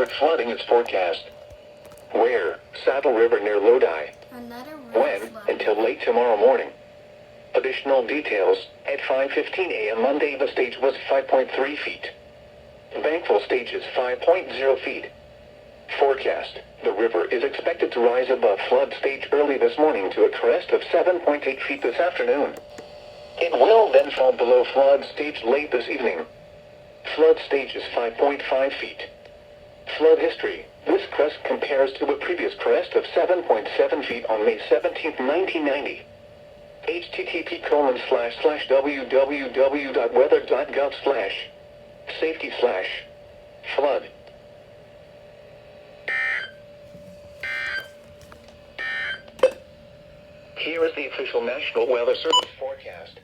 Flooding is forecast. Where? Saddle River near Lodi. Another When? flood. Until late tomorrow morning. Additional details. At 5:15 a.m. Monday, the stage was 5.3 feet. Bankfull stage is 5.0 feet. Forecast. The river is expected to rise above flood stage early this morning to a crest of 7.8 feet this afternoon. It will then fall below flood stage late this evening. Flood stage is 5.5 feet. Flood history. This crest compares to a previous crest of 7.7 feet on May 17, 1990. http://www.weather.gov/safety/flood. Here is the official National Weather Service forecast.